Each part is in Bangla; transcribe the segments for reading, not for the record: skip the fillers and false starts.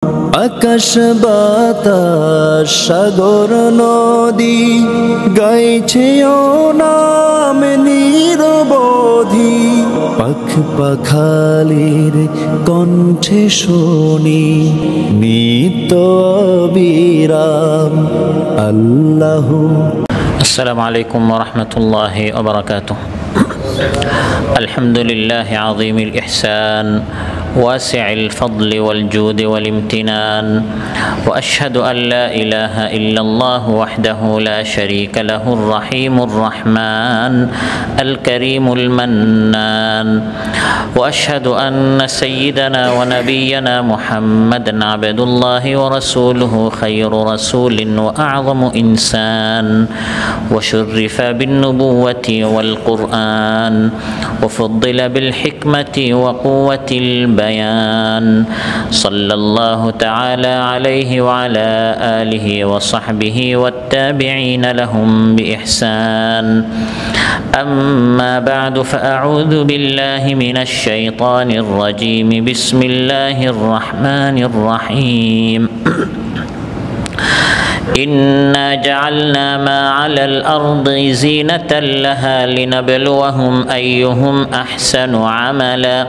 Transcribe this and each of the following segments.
আকাশ বাতাস সাগর নদী গাইছে ও নাম নিরবধি, পাখ পাখালির কণ্ঠে শুনি নিত্য বিরাম আল্লাহু। আসসালামু আলাইকুম ওয়া রাহমাতুল্লাহি ওয়া বারাকাতুহু। আলহামদুলিল্লাহি আযীমিল ইহসান ওয়াসি'il ফাদলি ওয়াল জুদি ওয়াল ইমতিনান ওয়া আশহাদু আন লা ইলাহা ইল্লাল্লাহ ওয়াহদাহু লা শারীকা লাহুর রাহিমুর রাহমান আল কারীমুল মান্নান ওয়া আশহাদু আন্না সাইয়্যিদানা ওয়া নাবিয়্যানা মুহাম্মাদান আবদুল্লাহি ওয়া রাসূলুহু খায়রু রাসূলিন ওয়া আ'যামু ইনসান ওয়া শুররিফা বিন নুবুওয়াতি ওয়াল কুরআন ওয়া ফুদ্দিলা বিল হিকমাতি ওয়া কুওয়াতিল বায়ান সাল্লাল্লাহু তাআলা আলাইহি ওয়া আলা আলিহি ওয়া সাহবিহি ওয়াত তাবিঈন লাহুম বিইহসান। أما بعد فأعوذ بالله من الشيطان الرجيم بسم الله الرحمن الرحيم إنا جعلنا ما على الأرض زينة لها لنبلوهم أيهم أحسن عملا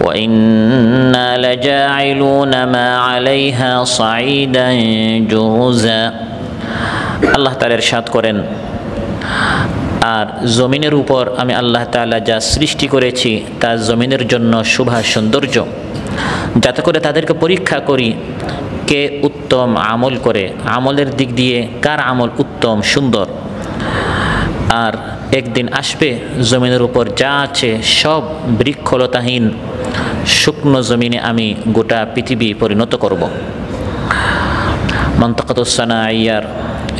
وإنا لجاعلون ما عليها صعيدا جرزا। আল্লাহ তাআলা ইরশাদ করেন, আর জমিনের উপর আমি আল্লাহ তাআলা যা সৃষ্টি করেছি তা জমিনের জন্য শোভা সৌন্দর্য, যাতে করে তাদেরকে পরীক্ষা করি কে উত্তম আমল করে, আমলের দিক দিয়ে কার আমল উত্তম সুন্দর। আর একদিন আসবে জমিনের উপর যা আছে সব বৃক্ষলতাহীন শুকনো জমিনে আমি গোটা পৃথিবী পরিণত করব। মন্তকাতুস সানাইয়ার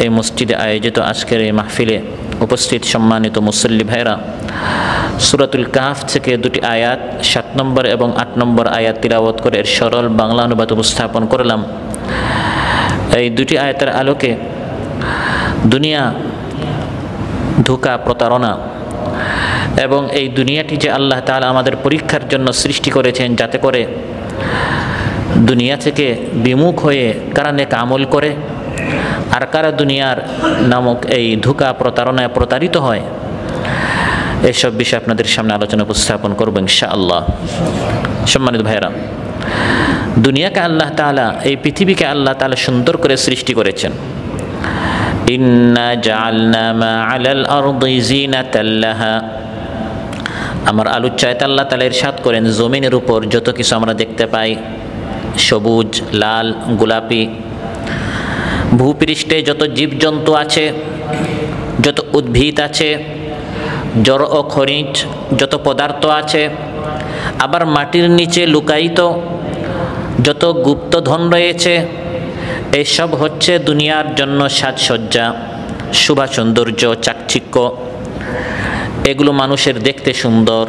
এই মসজিদে আয়োজিত আজকের এই মাহফিলে উপস্থিত সম্মানিত মুসল্লি ভাইরা, সূরাতুল কাহফ থেকে দুটি আয়াত ৭ নম্বর এবং ৮ নম্বর আয়াত তিলাওয়াত করে এর সরল বাংলা অনুবাদ উপস্থাপন করলাম। এই দুটি আয়াতের আলোকে দুনিয়া, ধোঁকা, প্রতারণা এবং এই দুনিয়াটি যে আল্লাহ তাআলা আমাদের পরীক্ষার জন্য সৃষ্টি করেছেন, যাতে করে দুনিয়া থেকে বিমুখ হয়ে কারা নেক আমল করে আর কারা দুনিয়ার নামক এই ধোঁকা প্রতারণায় প্রতারিত হয়, এসব বিষয়ে আপনাদের সামনে আলোচনা উপস্থাপন করব ইনশাআল্লাহ। সম্মানিত ভাইরা, দুনিয়াকে আল্লাহ তাআলা, এই পৃথিবীকে আল্লাহ তাআলা সুন্দর করে সৃষ্টি করেছেন। ইন্না জাআলনা মা আলাল আরদি জিনাতাল লাহা। আমার আলোচ্যায় আল্লাহ তাআলা ইরশাদ করেন, জমিনের উপর যত কিছু আমরা দেখতে পাই, সবুজ, লাল, গোলাপি, ভূপৃষ্ঠে যত জীবজন্তু আছে, যত উদ্ভিদ আছে, জড় ও খনিজ যত পদার্থ আছে, আবার মাটির নিচে লুকায়িত যত গুপ্তধন রয়েছে, এসব হচ্ছে দুনিয়ার জন্য সাজসজ্জা, শোভা সৌন্দর্য, চাকচিক্য। এগুলো মানুষের দেখতে সুন্দর,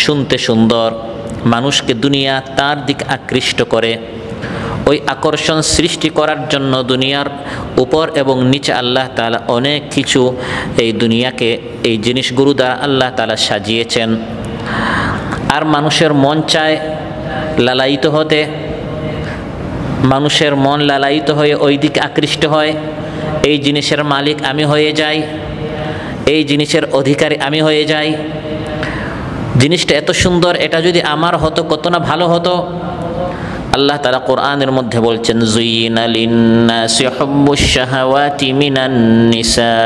শুনতে সুন্দর, মানুষকে দুনিয়া তার দিক আকৃষ্ট করে। ওই আকর্ষণ সৃষ্টি করার জন্য দুনিয়ার উপর এবং নিচে আল্লাহ তাআলা অনেক কিছু এই দুনিয়াকে, এই জিনিসগুলো দ্বারা আল্লাহ তাআলা সাজিয়েছেন। আর মানুষের মন চায় লালায়িত হতে, মানুষের মন লালায়িত হয়ে ওই দিকে আকৃষ্ট হয়, এই জিনিসের মালিক আমি হয়ে যাই, এই জিনিসের অধিকারী আমি হয়ে যাই। জিনিসটা এত সুন্দর, এটা যদি আমার হতো কত না ভালো হতো। আল্লাহ তাআলা কোরআনের মধ্যে বলছেন, যুয়িনা লিন-নাসি হুব্বুশ শাহাওয়াতি মিনান নিসা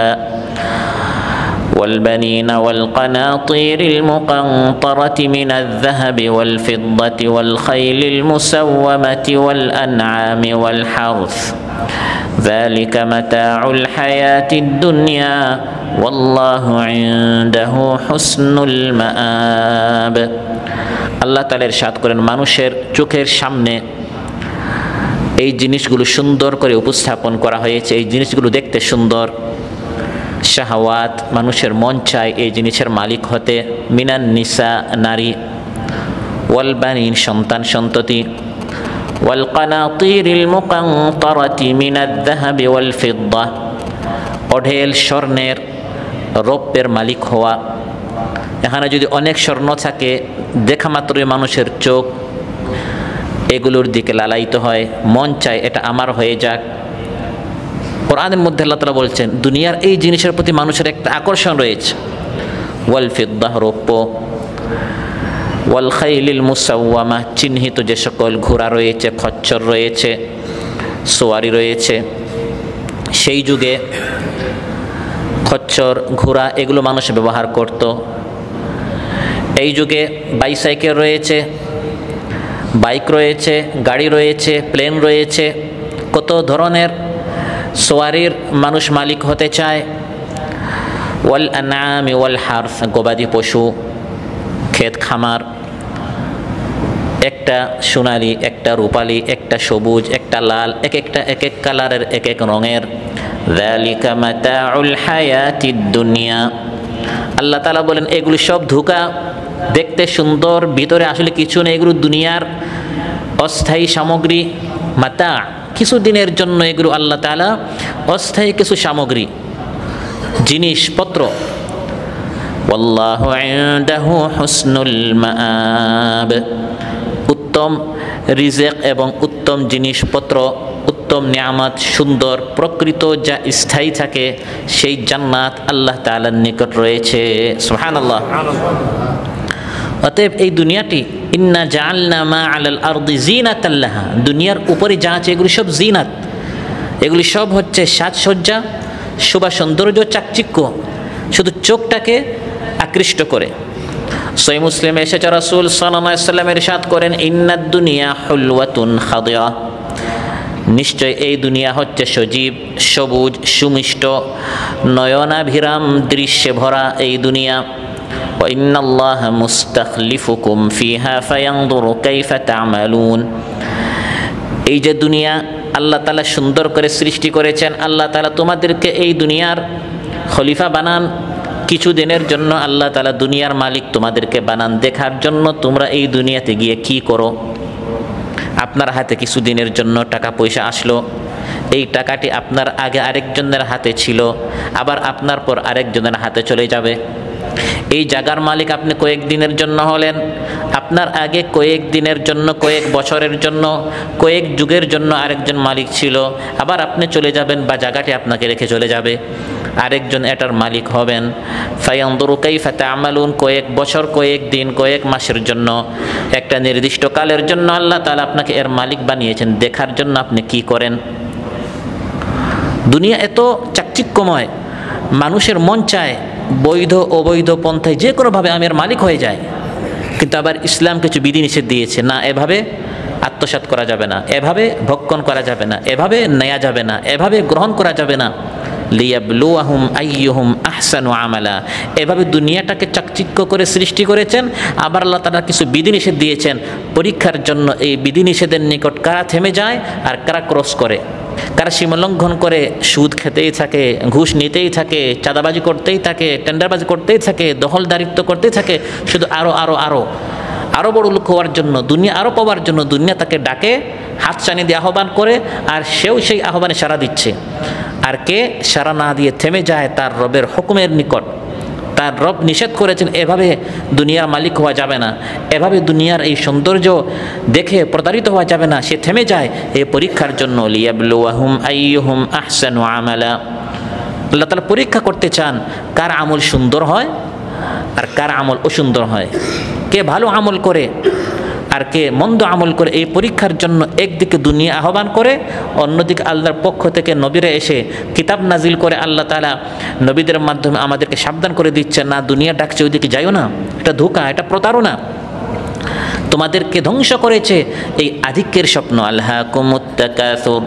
ওয়াল বানিনা ওয়াল কানাতিরিল মুকানতারাতি মিনাল যাহাবি ওয়াল ফিদ্দাতি ওয়াল খাইলিল মুসাওওয়ামাতি ওয়াল আনআমি ওয়াল হারথ যালিকা মাতাউল হায়াতিদ দুনিয়া ওয়াল্লাহু ইনদাহু হুসনুল মাআব। আল্লাহ তাআলা ইরশাদ করেন, মানুষের চোখের সামনে এই জিনিসগুলো সুন্দর করে উপস্থাপন করা হয়েছে, এই জিনিসগুলো দেখতে সুন্দর। শাহওয়াত, মানুষের মন চায় এই জিনিসের মালিক হতে। মিনান নিসা, নারী। ওয়াল বানিন, সন্তান সন্ততি। ওয়াল কানাতিরিল মুকানতারাতি মিনাল যাহাবি ওয়াল ফিদ্দা, অঢেল স্বর্ণের, রৌপ্যের মালিক হওয়া। এখানে যদি অনেক স্বর্ণ থাকে, দেখা মাত্রই মানুষের চোখ এগুলোর দিকে লালায়িত হয়, মন চায় এটা আমার হয়ে যাক। কোরআনের মধ্যে আল্লাহ তাআলা বলছেন দুনিয়ার এই জিনিসের প্রতি মানুষের একটা আকর্ষণ রয়েছে। ওয়াল ফিদ্দাহ, রৌপ্য, ওয়াল খাইলিল মুসাওয়ামা, চিহ্নিত যে সকল ঘোড়া রয়েছে, খচ্চর রয়েছে, সোয়ারি রয়েছে। সেই যুগে খচ্চর, ঘোড়া এগুলো মানুষ ব্যবহার করত। এই যুগে বাইসাইকেল রয়েছে, বাইক রয়েছে, গাড়ি রয়েছে, প্লেন রয়েছে, কত ধরনের সোয়ারির মানুষ মালিক হতে চায়। ওয়াল আনআমি ওয়াল হারস, গবাদি পশু, ক্ষেত খামার, একটা সোনালি, একটা রূপালি, একটা সবুজ, একটা লাল, এক এক কালারের, এক এক রঙের। যালিকা মাতাউল হায়াতিদ দুনিয়া, আল্লাহ তাআলা বলেন এগুলো সব ধোঁকা, দেখতে সুন্দর, ভিতরে আসলে কিছু নেই। এগুলো দুনিয়ার অস্থায়ী সামগ্রী, মাতা, কিছু দিনের জন্য এগুলো আল্লাহ তাআলা অস্থায়ী কিছু সামগ্রী, জিনিসপত্র। ওয়াল্লাহু ইনদাহু হুসনুল মাআব, উত্তম রিজেক এবং উত্তম জিনিসপত্র, উত্তম নিয়ামত, সুন্দর প্রকৃত যা স্থায়ী থাকে, সেই জান্নাত আল্লাহ তাআলার নিকট রয়েছে। সুবহানাল্লাহ। অতএব এই দুনিয়াটি, ইন্না জাআলনা মা আলাল আরদি জিনাতাল লাহা, দুনিয়ার উপরে যা আছে এগুলি সব জিনাত, এগুলি সব হচ্ছে সাজসজ্জা, শোভা, সৌন্দর্য, চাকচিক্য, শুধু চোখটাকে আকৃষ্ট করে। সহিহ মুসলিমে এসেছে রাসূল সাল্লাল্লাহু আলাইহি ওয়াসাল্লাম ইরশাদ করেন, ইন্নাদ দুনিয়া হুলওয়াতুন খাদিয়া, নিশ্চয় এই দুনিয়া হচ্ছে সজীব, সবুজ, সুমিষ্ট, নয়নাভিরাম দৃশ্যে ভরা এই দুনিয়া। ওয়া ইন্নাল্লাহা মুস্তাখলিফুকুম ফিহা ফায়ানজুরু কাইফা তা'মালুন, এই যে দুনিয়া আল্লাহ তাআলা সুন্দর করে সৃষ্টি করেছেন, আল্লাহ তাআলা তোমাদেরকে এই দুনিয়ার খলিফা বানান কিছু দিনের জন্য। আল্লাহ তাআলা দুনিয়ার মালিক তোমাদেরকে বানান দেখার জন্য তোমরা এই দুনিয়াতে গিয়ে কি করো। আপনার হাতে কিছু দিনের জন্য টাকা পয়সা আসলো, এই টাকাটি আপনার আগে আরেকজনের হাতে ছিল, আবার আপনার পর আরেকজনের হাতে চলে যাবে। এই জায়গার মালিক আপনি কয়েকদিনের জন্য হলেন, আপনার আগে কয়েক দিনের জন্য, কয়েক বছরের জন্য, কয়েক যুগের জন্য আরেকজন মালিক ছিল, আবার আপনি চলে যাবেন বা জায়গাটি আপনাকে রেখে চলে যাবে, আরেকজন এটার মালিক হবেন। ফায়ানজুরু কাইফা তা'মালুন, কয়েক বছর, কয়েক দিন, কয়েক মাসের জন্য, একটা নির্দিষ্ট কালের জন্য আল্লাহ তাআলা আপনাকে এর মালিক বানিয়েছেন, দেখার জন্য আপনি কি করেন। দুনিয়া এত চাকচিক্যময়, মানুষের মন চায় বৈধ অবৈধ পন্থায় যে কোনোভাবে আমি এর মালিক হয়ে যায়। কিন্তু আবার ইসলাম কিছু বিধিনিষেধ দিয়েছে, না এভাবে আত্মসাৎ করা যাবে না, এভাবে ভক্ষণ করা যাবে না, এভাবে নেওয়া যাবে না, এভাবে গ্রহণ করা যাবে না। লিয়াবলুয়াহুম আইয়ুহুম আহসানু আমালা, এভাবে দুনিয়াটাকে চাকচিক্য করে সৃষ্টি করেছেন। আবার আল্লাহ তাআলা কিছু বিধিনিষেধ দিয়েছেন পরীক্ষার জন্য। এই বিধিনিষেধের নিকট কারা থেমে যায় আর কারা ক্রস করে, কারা সীমালঙ্ঘন করে সুদ খেতেই থাকে, ঘুষ নিতেই থাকে, চাঁদাবাজি করতেই থাকে, টেন্ডারবাজি করতেই থাকে, দখলদারিত্ব করতেই থাকে, শুধু আরো আরো আরো আরো বড় লোক হওয়ার জন্য, দুনিয়া আরো পাওয়ার জন্য দুনিয়া তাকে ডাকে, হাত চানি দিয়ে আহ্বান করে, আর সেও সেই আহ্বানে সাড়া দিচ্ছে। আর কে সাড়া না দিয়ে থেমে যায় তার রবের হুকুমের নিকট, তার রব নিষেধ করেছেন এভাবে দুনিয়ার মালিক হওয়া যাবে না, এভাবে দুনিয়ার এই সৌন্দর্য দেখে প্রতারিত হওয়া যাবে না, সে থেমে যায় এই পরীক্ষার জন্য। লিয়াবলুয়াহুম আইয়ুহুম আহসানু আমালা, আল্লাহ তাআলা পরীক্ষা করতে চান কার আমল সুন্দর হয় আর কার আমল অসুন্দর হয়, কে ভালো আমল করে আর কে মন্দ আমল করে। এই পরীক্ষার জন্য একদিকে দুনিয়া আহ্বান করে, অন্যদিকে আল্লাহর পক্ষ থেকে নবীরা এসে কিতাব নাজিল করে আল্লাহ তাআলা নবীদের মাধ্যমে আমাদেরকে সাবধান করে দিচ্ছে, না দুনিয়া ডাকছে ওইদিকে যাইও না, এটা ধোঁকা, এটা প্রতারণা, তোমাদেরকে ধ্বংস করেছে এই আধিক্যের স্বপ্ন। আলহাকুমুত তাকাসুর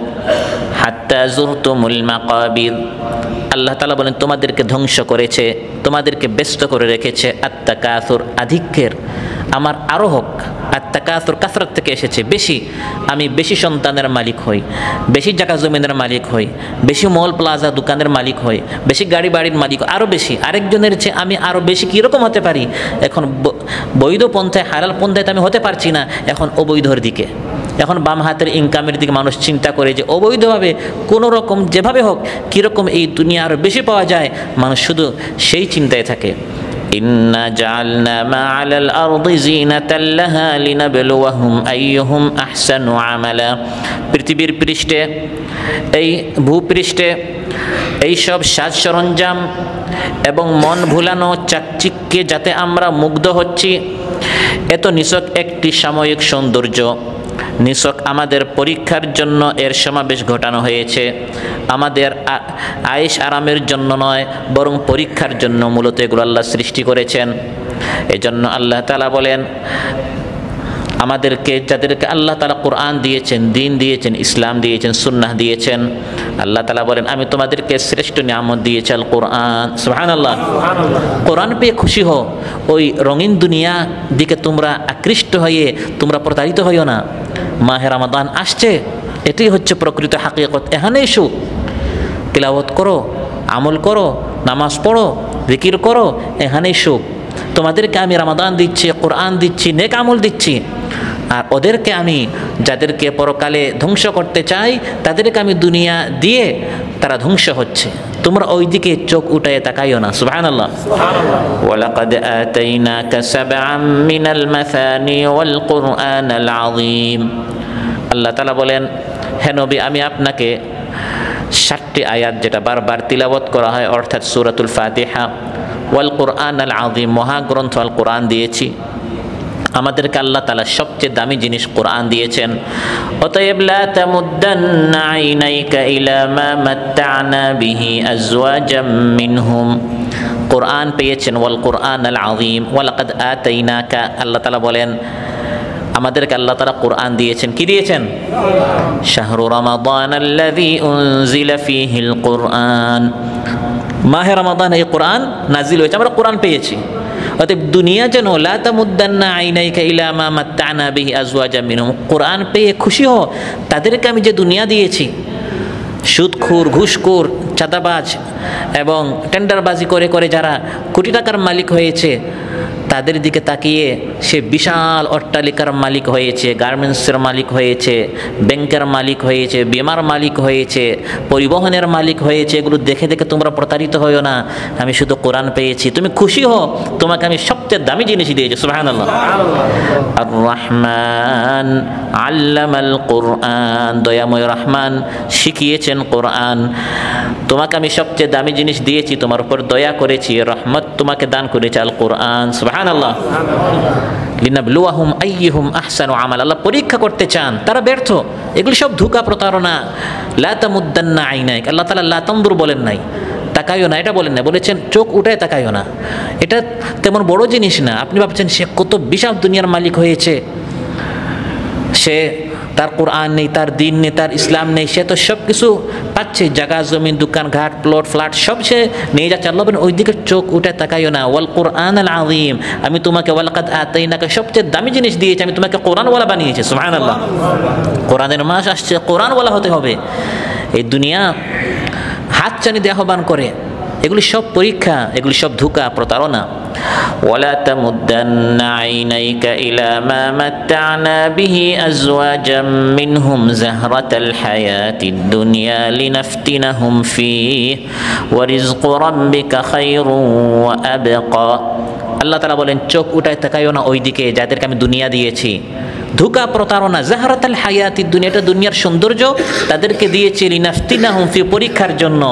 হাত্তা যুরতুমুল মাকাবির, আল্লাহ তাআলা বলেন তোমাদেরকে ধ্বংস করেছে, তোমাদেরকে ব্যস্ত করে রেখেছে। আত্তাকাসুর, আধিক্যের, আমার আরো হোক। আত্তাকাসুর কাসরাত থেকে এসেছে, বেশি, আমি বেশি সন্তানের মালিক হই, বেশি জায়গা জমিনের মালিক হই, বেশি মল প্লাজা দোকানের মালিক হই, বেশি গাড়ি বাড়ির মালিক, আরো বেশি, আরেকজনের চেয়ে আমি আরো বেশি কীরকম হতে পারি। এখন বৈধ পন্থায়, হালাল পন্থায় তো আমি হতে পারছি না, এখন অবৈধর দিকে, এখন বাম হাতের ইনকামের দিকে মানুষ চিন্তা করে যে অবৈধভাবে কোনো রকম যেভাবে হোক কীরকম এই দুনিয়া আরও বেশি পাওয়া যায়, মানুষ শুধু সেই চিন্তায় থাকে। ইন্না জাআলনা মা আলাল আরদি জিনাতাল লাহা লিনাবলুয়াহুম আইয়ুহুম আহসানু আমালা। পৃথিবীর পৃষ্ঠে, এই ভূপৃষ্ঠে এইসব সাজ সরঞ্জাম এবং মন ভুলানো চাকচিক্যে যাতে আমরা মুগ্ধ হচ্ছি, এত নিছক একটি সাময়িক সৌন্দর্য, নিছক আমাদের পরীক্ষার জন্য এর সমাবেশ ঘটানো হয়েছে। আমাদের আয়েশ আরামের জন্য নয়, বরং পরীক্ষার জন্য মূলত এগুলো আল্লাহ সৃষ্টি করেছেন। এজন্য আল্লাহ তাআলা বলেন, আমাদেরকে যাদেরকে আল্লাহ তাআলা কোরআন দিয়েছেন, দিন দিয়েছেন, ইসলাম দিয়েছেন, সুন্নাহ দিয়েছেন, আল্লাহ তাআলা বলেন আমি তোমাদেরকে শ্রেষ্ঠ নিয়ামত দিয়েছি আল কোরআন। সুবহানাল্লাহ। কোরআন পেয়ে খুশি হও, ওই রঙিন দুনিয়া দিকে তোমরা আকৃষ্ট হয়ে তোমরা প্রতারিত হইও না। মাহে রমাদান আসছে, এটাই হচ্ছে প্রকৃত হাকিকত। এখানে এসো, তিলাওয়াত করো, আমল করো, নামাজ পড়ো, জিকির করো, এখানে এসো। তোমাদেরকে আমি রমাদান দিচ্ছি, কোরআন দিচ্ছি, নেক আমল দিচ্ছি। আর ওদেরকে আমি, যাদেরকে পরকালে ধ্বংস করতে চাই, তাদেরকে আমি দুনিয়া দিয়ে তারা ধ্বংস হচ্ছে, তোমরা ওই দিকে চোখ উঠায় তাকাইও না। সুবহানাল্লাহ। ওয়ালাকাদ আতাইনাকা সাবআম মিনাল মাসানি ওয়াল কুরআনাল আযীম। আল্লাহ তাআলা বলেন, হে নবী, আমি আপনাকে 7টি আয়াত, যেটা বারবার তিলাওয়াত করা হয়, অর্থাৎ সূরাতুল ফাতিহা, ওয়াল কুরআনাল আযীম, মহাগ্রন্থ আল কোরআন দিয়েছি। আমাদেরকে আল্লাহ তাআলা সবচেয়ে দামি জিনিস কোরআন দিয়েছেন। অতএব লা তামুদ্দান্না আইনাইকা ইলা মা মাত্তা'না বিহি আজওয়াজাম মিনহুম। কোরআন পেয়েছেন, ওয়াল কুরআনাল আযীম, ওয়ালাকাদ আতাইনাকা। আল্লাহ তাআলা বলেন, আমাদেরকে আল্লাহ তাআলা কোরআন দিয়েছেন। কি দিয়েছেন? শাহরু রমাদানাল্লাযী উনজিলা ফীহিল কুরআন। মাহে রমাদান এই কোরআন নাজিল হয়েছে, আমরা কোরআন পেয়েছি। অতএব দুনিয়া যেন লা তামুদ্দান্না আইনাইকা ইলা মা মাত্তা'না বিহি আজওয়াজাম মিনহুম, কোরআন পেয়ে খুশি হও, তাদেরকে আমি যে দুনিয়া দিয়েছি। সুদখোর, ঘুষখোর, চাঁদাবাজ এবং টেন্ডারবাজি করে করে যারা কোটি টাকার মালিক হয়েছে, তাদের দিকে তাকিয়ে সে বিশাল অট্টালিকার মালিক হয়েছে, গার্মেন্টসের মালিক হয়েছে, ব্যাংকের মালিক হয়েছে, বিমার মালিক হয়েছে, পরিবহনের মালিক হয়েছে, এগুলো দেখে দেখে তোমরা প্রতারিত হইও না। আমি শুধু কোরআন পেয়েছি, তুমি খুশি হও, তোমাকে আমি সবচেয়ে দামি জিনিস দিয়েছি। সুবহানাল্লাহ। আর রহমান আল্লামাল কোরআন, দয়াময় রহমান শিখিয়েছেন কোরআন। তোমাকে আমি সবচেয়ে দামি জিনিস দিয়েছি, তোমার উপর দয়া করেছি, রহমত তোমাকে দান করেছি আল কোরআন। সুবহানাল্লাহ। লিনাবলুয়াহুম আইয়ুহুম আহসানু আমালা। আল্লাহ পরীক্ষা করতে চান, তারা ব্যর্থ। এগুলি সব ধোঁকা, প্রতারণা। লা তামুদ্দান্না আইনাইক, আল্লাহ তাআলা লা তানজুর বলেন নাই, তাকাইও না, এটা বলেন না, বলেছেন চোখ উঠায় তাকাইও না। এটা তেমন বড় জিনিস না। আপনি ভাবছেন সে কত বিশাল দুনিয়ার মালিক হয়েছে, সে তার কোরআন নেই, তার দিন নেই, তার ইসলাম নেই, সে তো সব কিছু পাচ্ছে, জায়গা জমিন, দোকান ঘাট, প্লট ফ্ল্যাট সব সে নিয়ে যাচ্ছে। আল্লাহ বলেন ওই দিকে চোখ উঠে তাকাইও না। ওয়াল কুরআনাল আযীম, আমি তোমাকে ওয়ালাকাদ আতাইনাকা সবচেয়ে দামি জিনিস দিয়েছি, আমি তোমাকে কোরআনওয়ালা বানিয়েছি। সুবহানাল্লাহ। কোরআনের মাস আসছে, কোরআনওয়ালা হতে হবে। এই দুনিয়া হাতছানি দিয়ে আহ্বান করে, এগুলি সব পরীক্ষা, এগুলি সব ধোঁকা, প্রতারণা। ওয়ালা তামুদ্দান্না আইনাইকা ইলা মা মাত্তা'না বিহি আজওয়াজাম মিনহুম যাহরাতাল হায়াতিদ দুনিয়া লিনাফতিনাহুম ফীহি ওয়া রিজকু রাব্বিকা খায়রুন ওয়া আবকা। আল্লাহ তাআলা বলেন চোখ উঠায় তাকাইও না ওইদিকে যাদেরকে আমি দুনিয়া দিয়েছি। ধোঁকা, প্রতারণা। যাহরাতাল হায়াতিদ দুনিয়া, এটা দুনিয়ার সৌন্দর্য, তাদেরকে দিয়েছি লিনাফতিনাহুম ফি, পরীক্ষার জন্য।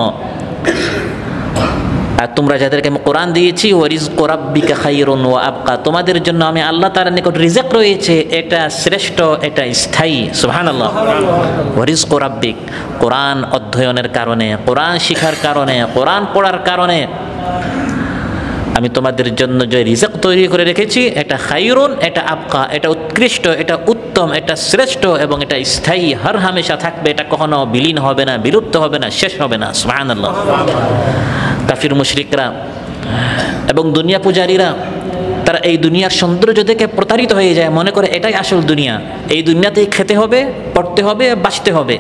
আর তোমরা যাদেরকে আমি কোরআন দিয়েছি, ওয়া রিজকু রাব্বিকা খায়রুন ওয়া আবকা, তোমাদের জন্য আমি আল্লাহ তাআলার নিকট রিজক রয়েছে, এটা শ্রেষ্ঠ, এটা স্থায়ী। সুবহানাল্লাহ। ওয়া রিজকু রাব্বিক, কোরআন অধ্যয়নের কারণে, কোরআন শিখার কারণে, কোরআন পড়ার কারণে আমি তোমাদের জন্য যে রিজক তৈরি করে রেখেছি, এটা খায়রুন, এটা আবকা, এটা উৎকৃষ্ট, এটা উত্তম, এটা শ্রেষ্ঠ এবং এটা স্থায়ী, হর হামেশা থাকবে, এটা কখনো বিলীন হবে না, বিলুপ্ত হবে না, শেষ হবে না। সুবহানাল্লাহ। কাফির মুশরিকরা এবং দুনিয়া পূজারীরা, তারা এই দুনিয়ার সৌন্দর্য দেখে প্রতারিত হয়ে যায়, মনে করে এটাই আসল দুনিয়া, এই দুনিয়াতেই খেতে হবে, পড়তে হবে, বাঁচতে হবে।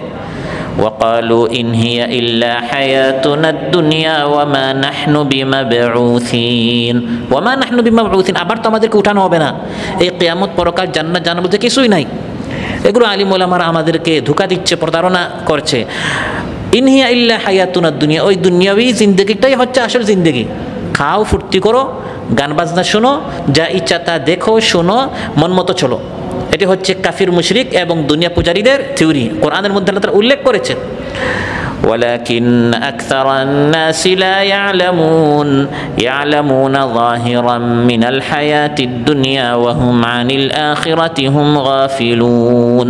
وقالوا إن هي إلا حياتنا الدنيا وما نحن بمبعوثين وما نحن بمبعوثين। আবার তো আমাদেরকে উঠানো হবে না, এই কিয়ামত, পরকাল, জান্নাত জাহান্নাম বলতে কিছুই নাই। এগুলো আলিম ওলামারা আমাদেরকে ধোঁকা দিচ্ছে, প্রতারণা করছে। ইন হিয়া ইল্লা হায়াতুনা দুনিয়া, ওই দুনিয়াবি জিন্দগিটাই হচ্ছে আসল জিন্দগি। খাও, ফুর্তি করো, গান বাজনা শোনো, যা ইচ্ছা তা দেখো, শোনো, মন মতো চলো। এটি হচ্ছে কাফির মুশরিক এবং দুনিয়া পূজারীদের থিওরি। কোরআনের মধ্যে আল্লাহ তাআলা উল্লেখ করেছেন, ولكن أكثر الناس لا يعلمون يعلمون ظاهرا من الحياة الدنيا وهم عن الآخرة هم غافلون।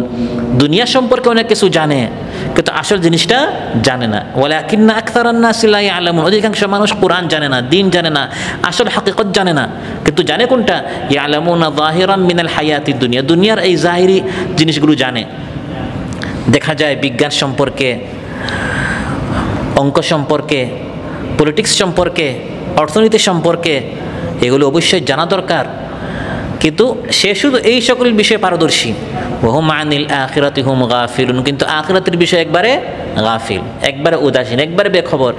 দুনিয়া সম্পর্কে অনেক কিছু জানে কিন্তু আসল জিনিসটা জানে না। ولكن أكثر الناس لا يعلمون, অধিকাংশ মানুষ কোরআন জানে না, দিন জানে না, আসল হাকিকত জানে না, কিন্তু জানে কোনটা? يعلمون ظاهرا من الحياة الدنيا, দুনিয়ার এই জাহিরি জিনিসগুলো জানে। দেখা যায় বিজ্ঞান সম্পর্কে, অঙ্ক সম্পর্কে, পলিটিক্স সম্পর্কে, অর্থনীতি সম্পর্কে, এগুলো অবশ্যই জানা দরকার, কিন্তু সে শুধু এই সকল বিষয়ে পারদর্শী। ওহুম আনিল আখিরাতি হুম গাফিলুন, কিন্তু আখিরাতের বিষয়ে একবারে গাফিল, একবারে উদাসীন, একবারে বেখবর।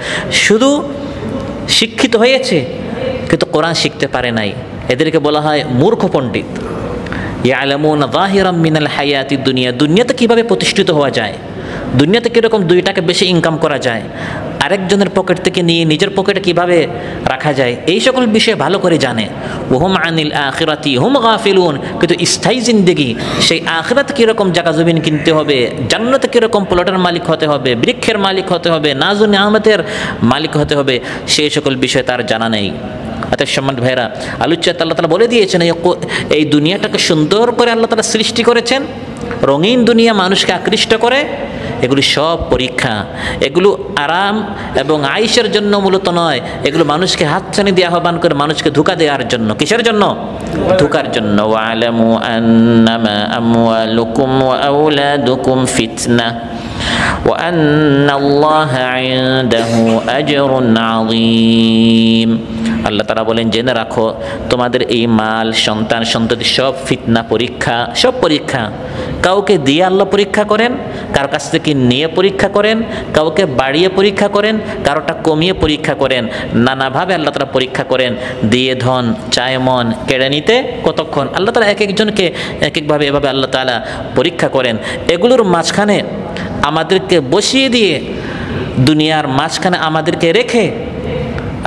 শুধু শিক্ষিত হয়েছে কিন্তু কোরআন শিখতে পারে নাই, এদেরকে বলা হয় মূর্খ পণ্ডিত। ইয়ালামুনা যাহিরাম মিনাল হায়াতিদ দুনিয়া, দুনিয়াতে কিভাবে প্রতিষ্ঠিত হওয়া যায়, দুনিয়াতে কীরকম 2 টাকা বেশি ইনকাম করা যায়, আরেকজনের পকেট থেকে নিয়ে নিজের পকেটে কিভাবে রাখা যায়, এই সকল বিষয়ে ভালো করে জানে। ওহুম আনিল আখিরাতি হুম গাফিলুন, কিন্তু স্থায়ী জিন্দেগি, সেই আখিরাতে কীরকম জায়গা জমিন কিনতে হবে, জান্নাতে কীরকম প্লটের মালিক হতে হবে, বৃক্ষের মালিক হতে হবে, নাজ ও নিয়ামতের মালিক হতে হবে, সেই সকল বিষয়ে তার জানা নেই। অতএব সম্মানিত ভাইরা, আলোচ্যতা আল্লাহ তাআলা বলে দিয়েছেন এই দুনিয়াটাকে সুন্দর করে আল্লাহ তাআলা সৃষ্টি করেছেন, রঙিন দুনিয়া মানুষকে আকৃষ্ট করে। এগুলি সব পরীক্ষা, এগুলো আরাম এবং আয়েশের জন্য মূলত নয়, এগুলো মানুষকে হাতছানি দিয়ে আহ্বান করে মানুষকে ধোঁকা দেওয়ার জন্য। কিসের জন্য? ধোঁকার জন্য। ওয়ালামু আন্নামা আমওয়ালুকুম ওয়া আওলাদুকুম ফিতনা ওয়া আন্নাল্লাহা ইনদাহু আজরুন আযীম। আল্লাহ তাআলা বলেন, জেনে রাখো তোমাদের এই মাল, সন্তান, সন্ততি সব ফিতনা, পরীক্ষা, সব পরীক্ষা। কাউকে দিয়ে আল্লাহ পরীক্ষা করেন, কারো কাছ থেকে নিয়ে পরীক্ষা করেন, কাউকে বাড়িয়ে পরীক্ষা করেন, কারোটা কমিয়ে পরীক্ষা করেন, নানাভাবে আল্লাহ তাআলা পরীক্ষা করেন। দিয়ে ধন, চায় মন, কেড়ে নিতে কতক্ষণ, আল্লাহ তাআলা এক একজনকে এক একভাবে এভাবে আল্লাহ তাআলা পরীক্ষা করেন। এগুলোর মাঝখানে আমাদেরকে বসিয়ে দিয়ে, দুনিয়ার মাঝখানে আমাদেরকে রেখে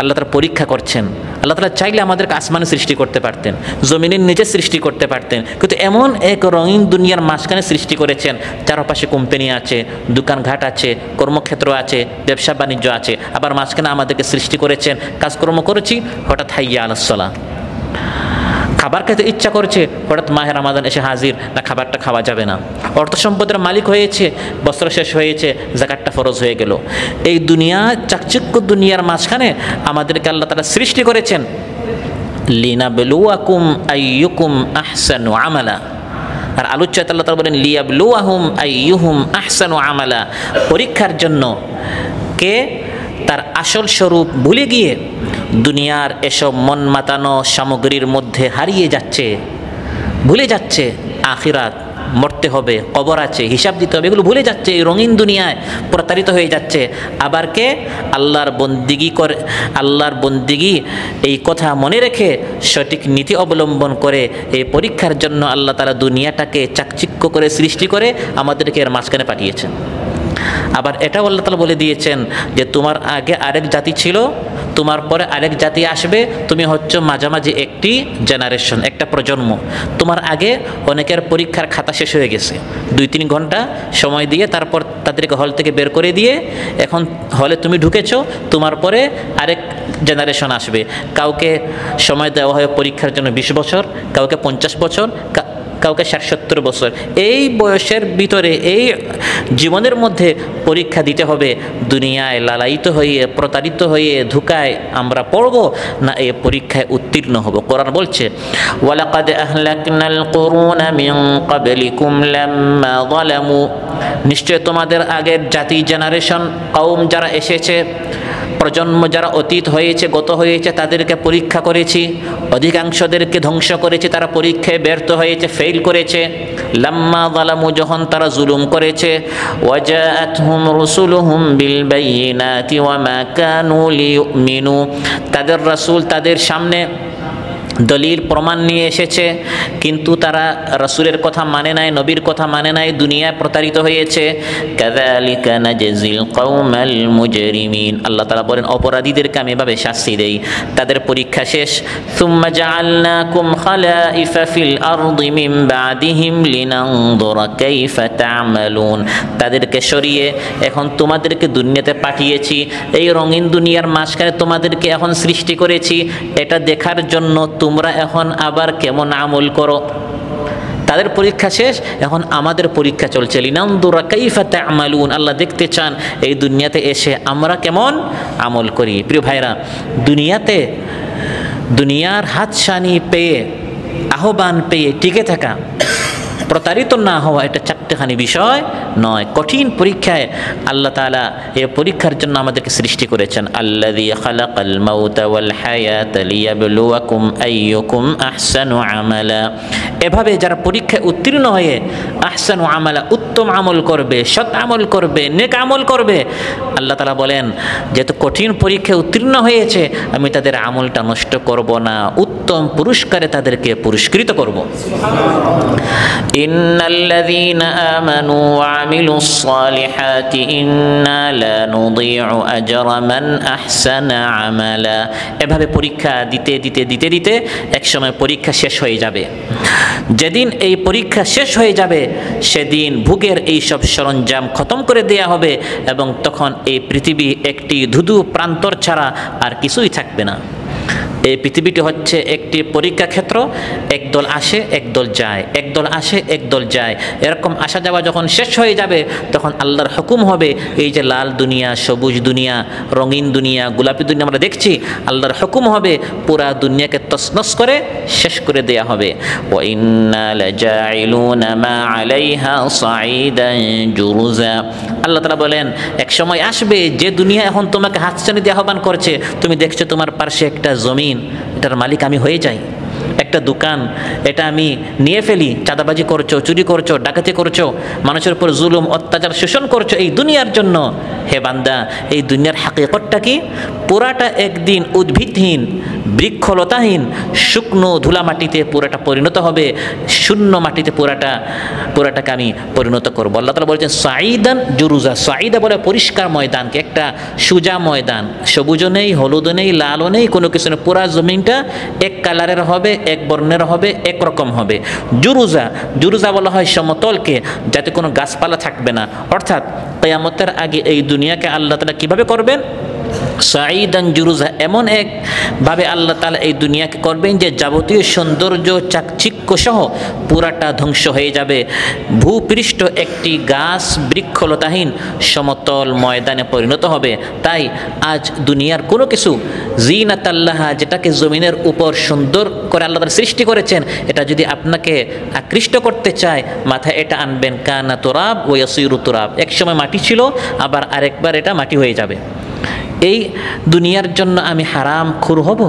আল্লাহ তাআলা পরীক্ষা করছেন। আল্লাহ তাআলা চাইলে আমাদেরকে আসমানে সৃষ্টি করতে পারতেন, জমিনের নিচে সৃষ্টি করতে পারতেন, কিন্তু এমন এক রঙিন দুনিয়ার মাঝখানে সৃষ্টি করেছেন, চারপাশে কোম্পানি আছে, দোকানঘাট আছে, কর্মক্ষেত্র আছে, ব্যবসা বাণিজ্য আছে, আবার মাঝখানে আমাদেরকে সৃষ্টি করেছেন, কাজকর্ম করেছি, হঠাৎ হাইয়া আলাস সালাহ, খাবার খেতে ইচ্ছা করছে, হঠাৎ মাহে রমাদান এসে হাজির, না খাবারটা খাওয়া যাবে না। অর্থ সম্পদের মালিক হয়েছে, বস্ত্র শেষ হয়েছে, যাকাতটা ফরজ হয়ে গেল। এই দুনিয়া, চাকচিক্য দুনিয়ার মাঝখানে আমাদেরকে আল্লাহ তাআলা সৃষ্টি করেছেন লিনাবলুয়াকুম আইয়ুকুম আহসানু আমালা। আর আলোচ্যতা আল্লাহ তাআলা বলেন লিয়াবলুয়াহুম আইয়ুহুম আহসানু আমালা, পরীক্ষার জন্য। কে তার আসল স্বরূপ ভুলে গিয়ে দুনিয়ার এসব মন মাতানো সামগ্রীর মধ্যে হারিয়ে যাচ্ছে, ভুলে যাচ্ছে আখিরাত, মরতে হবে, কবর আছে, হিসাব দিতে হবে, এগুলো ভুলে যাচ্ছে, এই রঙিন দুনিয়ায় প্রতারিত হয়ে যাচ্ছে। আবার কে আল্লাহর বন্দিগি করে, আল্লাহর বন্দিগি এই কথা মনে রেখে সঠিক নীতি অবলম্বন করে এই পরীক্ষার জন্য আল্লাহ তাআলা দুনিয়াটাকে চাকচিক্য করে সৃষ্টি করে আমাদেরকে এর মাঝখানে পাঠিয়েছেন। আবার এটাও আল্লাহ তাআলা বলে দিয়েছেন যে তোমার আগে আরেক জাতি ছিল, তোমার পরে আরেক জাতি আসবে, তুমি হচ্ছে মাঝামাঝি একটি জেনারেশন, একটা প্রজন্ম। তোমার আগে অনেকের পরীক্ষার খাতা শেষ হয়ে গেছে, 2-3 ঘন্টা সময় দিয়ে তারপর তাদেরকে হল থেকে বের করে দিয়ে এখন হলে তুমি ঢুকেছো, তোমার পরে আরেক জেনারেশন আসবে। কাউকে সময় দেওয়া হয় পরীক্ষার জন্য 20 বছর, কাউকে 50 বছর, কাউকে 60-70 বছর। এই বয়সের ভিতরে, এই জীবনের মধ্যে পরীক্ষা দিতে হবে। দুনিয়ায় লালায়িত হয়ে, প্রতারিত হয়ে, ধোঁকায় আমরা পড়ব না এই পরীক্ষায় উত্তীর্ণ হব। কোরআন বলছে ওয়ালাকাদ আহলাকনাল কুরুনা মিন ক্বাবলিকুম লাম্মা যালামু, নিশ্চয় তোমাদের আগের জাতি, জেনারেশন, কওম যারা এসেছে, প্রজন্ম যারা অতীত হয়েছে, গত হয়েছে, তাদেরকে পরীক্ষা করেছি, অধিকাংশদেরকে ধ্বংস করেছে, তারা পরীক্ষায় ব্যর্থ হয়েছে, ফেল করেছে। লাম্মা যালামু, যখন তারা জুলুম করেছে, ওয়াজাআতহুম রুসুলুহুম বিল বাইয়িনাতি ওয়া মা কানু লিয়ুমিনু, তাদের রাসূল তাদের সামনে দলিল প্রমাণ নিয়ে এসেছে, কিন্তু তারা রাসূলের কথা মানে নাই, নবীর কথা মানে নাই, দুনিয়ায় প্রতারিত হয়েছে। কাযালিকা নাজজিল কওমাল মুজরিমিন, আল্লাহ তাআলা বলেন অপরাধীদেরকে আমি এভাবে শাস্তি দেই। তাদের পরীক্ষা শেষ। সুম্মা জাআলনাকুম খালাইফা ফিল আরদি মিন বাদিহিম লিনানযুরা কাইফা তা'মালুন, তাদেরকে সরিয়ে এখন তোমাদেরকে দুনিয়াতে পাঠিয়েছি, এই রঙিন দুনিয়ার মাঝখানে তোমাদেরকে এখন সৃষ্টি করেছি, এটা দেখার জন্য তোমরা এখন আবার কেমন আমল করো। তাদের পরীক্ষা শেষ, এখন আমাদের পরীক্ষা চলছে। লিনানযুরা কাইফা তা'মালুন, আল্লাহ দেখতে চান এই দুনিয়াতে এসে আমরা কেমন আমল করি। প্রিয় ভাইরা, দুনিয়াতে দুনিয়ার হাতছানি পেয়ে, আহ্বান পেয়ে টিকে থাকা, প্রতারিত না হওয়া, এটা চারটেখানি বিষয় নয়। কঠিন পরীক্ষায় আল্লাহ তাআলা এই পরীক্ষার জন্য আমাদেরকে সৃষ্টি করেছেন। আল্লাযী খালাকাল মাউতা ওয়াল হায়াতা লিয়াবলুয়াকুম আইয়ুকুম আহসানু আমালা, এভাবে যারা পরীক্ষায় উত্তীর্ণ হয়ে আহসানু আমালা, উত্তম আমল করবে, সৎ আমল করবে, নেক আমল করবে, আল্লাহ তাআলা বলেন যেহেতু কঠিন পরীক্ষায় উত্তীর্ণ হয়েছে আমি তাদের আমলটা নষ্ট করব না, উত্তম পুরস্কারে তাদেরকে পুরস্কৃত করব। ইন্নাল্লাযীনা আমানু ওয়া আমিলুস সালিহাতি ইন্না লা নুযীউ আজরা মান আহসানা আমালা, এভাবে পরীক্ষা দিতে দিতে দিতে দিতে একসময় পরীক্ষা শেষ হয়ে যাবে। যেদিন এই পরীক্ষা শেষ হয়ে যাবে সেদিন ভোগের এই সব সরঞ্জাম খতম করে দেয়া হবে এবং তখন এই পৃথিবী একটি ধুধু প্রান্তর ছাড়া আর কিছুই থাকবে না। এই পৃথিবীটি হচ্ছে একটি পরীক্ষা ক্ষেত্র, একদল আসে একদল যায়, একদল আসে একদল যায়, এরকম আসা যাওয়া যখন শেষ হয়ে যাবে তখন আল্লাহর হুকুম হবে এই যে লাল দুনিয়া, সবুজ দুনিয়া, রঙিন দুনিয়া, গোলাপি দুনিয়া আমরা দেখছি, আল্লাহর হুকুম হবে পুরা দুনিয়াকে তছনছ করে শেষ করে দেয়া হবে। ওয়া ইন্না লাজাইলুনা মা আলাইহা সাঈদান জুরুজা, আল্লাহ তাআলা বলেন এক সময় আসবে যে দুনিয়া এখন তোমাকে হাতছানি দিয়ে আহ্বান করছে, তুমি দেখছো তোমার পাশে একটা জমি, এটার মালিক আমি হয়ে যাই, একটা দোকান এটা আমি নিয়ে ফেলি, চাঁদাবাজি করছো, চুরি করছো, ডাকাতি করছো, মানুষের উপর জুলুম অত্যাচার শোষণ করছো এই দুনিয়ার জন্য। হে বান্দা, এই দুনিয়ার হাকিকতটা কি? পুরাটা একদিন উদ্ভিদহীন, বৃক্ষলতাহীন, শুকনো ধুলা মাটিতে পুরাটা পরিণত হবে, শূন্য মাটিতে পুরাটাকে আমি পরিণত করবো। আল্লাহ তাআলা বলেছেন সাঈদান জুরুজা, সাঈদা বলে পরিষ্কার ময়দানকে, একটা সুজা ময়দান, সবুজও নেই, হলুদও নেই, লালও নেই, কোনো কিছু নেই, পুরা জমিনটা এক কালারের হবে, এক বর্ণের হবে, একরকম হবে। জুরুজা, জুরুজা বলা হয় সমতলকে, যাতে কোনো গাছপালা থাকবে না। অর্থাৎ কিয়ামতের আগে এই দুনিয়াকে আল্লাহ তাআলা কিভাবে করবেন? সাঈদান জুরুজা, এমন একভাবে আল্লাহ তাআলা এই দুনিয়াকে করবেন যে যাবতীয় সৌন্দর্য চাকচিক্য সহ পুরাটা ধ্বংস হয়ে যাবে। ভূপৃষ্ঠ একটি গাছ বৃক্ষলতাহীন সমতল ময়দানে পরিণত হবে। তাই আজ দুনিয়ার কোনো কিছু জিনাতাল্লাহা, যেটাকে জমিনের উপর সুন্দর করে আল্লাহ তাআলা সৃষ্টি করেছেন, এটা যদি আপনাকে আকৃষ্ট করতে চায় মাথায় এটা আনবেন, কানা তুরাব ওয়া ইয়াসিরু তুরাব, একসময় মাটি ছিল আবার আরেকবার এটা মাটি হয়ে যাবে। এই দুনিয়ার জন্য আমি হারাম খুর হব,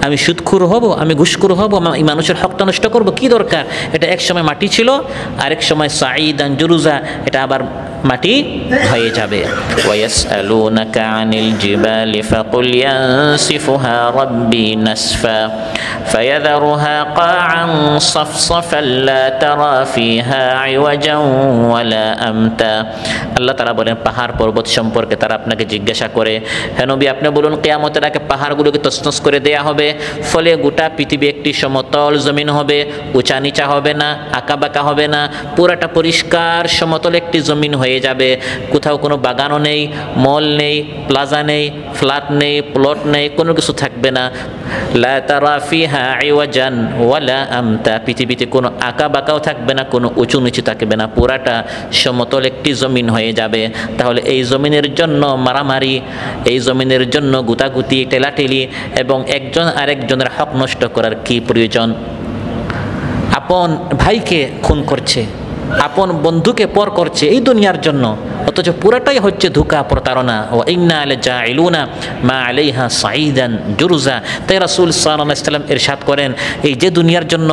আমি সুদখুর হব, আমি ঘুষখুর হব, আমি মানুষের হকটা নষ্ট করব, কি দরকার? এটা এক সময় মাটি ছিল, আরেক সময় সাঈদান জুরুজা, এটা আবার মাটি হয়ে যাবে। ওয়ায়াসআলুনাকা আনিল জিবালি ফাকুল ইয়ানসিফুহা রাব্বি নাসফা ফায়াযারুহা কাআন সাফসাফান লা তারা ফিহা আইওয়াজান ওয়ালা আমতা। আল্লাহ তাআলা বলেন পাহাড় পর্বত সম্পর্কে তারা আপনাকে জিজ্ঞাসা করে, হে নবী আপনি বলুন কিয়ামতের আগে পাহাড়গুলোকে তছনছ করে দেয়া হবে, ফলে গোটা পৃথিবী একটি সমতল জমিন হবে, উঁচা নিচা হবে না, আঁকাবাঁকা হবে না, পুরাটা পরিষ্কার সমতল একটি জমিন হয়ে যাবে। কোথাও কোনো বাগানও নেই, মল নেই, প্লাজা নেই, ফ্ল্যাট নেই, প্লট নেই, কোনো কিছু থাকবে না। লা তারা ফিহা আইওয়াজান ওয়ালা আমতা, পৃথিবীতে কোনো আঁকাবাঁকাও থাকবে না, কোনো উঁচু নিচু থাকবে না, পুরাটা সমতল একটি জমিন হয়ে যাবে। তাহলে এই জমিনের জন্য মারামারি, এই জমিনের জন্য গুতাগুতি, টেলাটেলি এবং একজন আরেকজনের হক নষ্ট করার কি প্রয়োজন? আপন ভাইকে খুন করছে, আপন বন্ধুকে পর করছে এই দুনিয়ার জন্য, অথচ পুরাটাই হচ্ছে ধোঁকা, প্রতারণা। ওয়া ইন্না লাজাইলুনা মা আলাইহা সাঈদান জুরুজা। তাই রাসূল সাল্লাল্লাহু আলাইহি ওয়াসাল্লাম ইরশাদ করেন, এই যে দুনিয়ার জন্য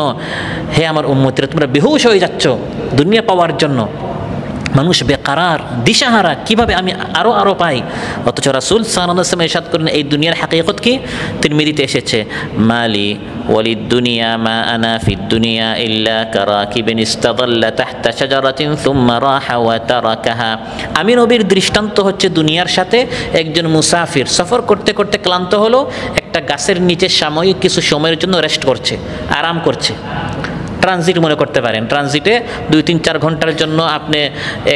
হে আমার উম্মতিরা তোমরা বেহুশ হয়ে যাচ্ছ দুনিয়া পাওয়ার জন্য, মানুষ বেকারার, দিশাহারা, কিভাবে আমি আরো পাই, অথচ রাসূল সাল্লাল্লাহু আলাইহি ওয়াসাল্লাম ইরশাদ করেন এই দুনিয়ার হাকিকত কি? তিরমিজিতে এসেছে, মালি ওয়ালিদ দুনিয়া মা আনা ফিদ দুনিয়া ইল্লা কারাকিবিন ইস্তাদাল্লা তাহতা শাজারাতিন সুম্মা রাহা ওয়া তারাকাহা। আমি নবীর দৃষ্টান্ত হচ্ছে দুনিয়ার সাথে একজন মুসাফির সফর করতে করতে ক্লান্ত হলো, একটা গাছের নিচে সাময়িক কিছু সময়ের জন্য রেস্ট করছে, আরাম করছে। ট্রানজিট মনে করতে পারেন, ট্রানজিটে 2-3-4 ঘন্টার জন্য আপনি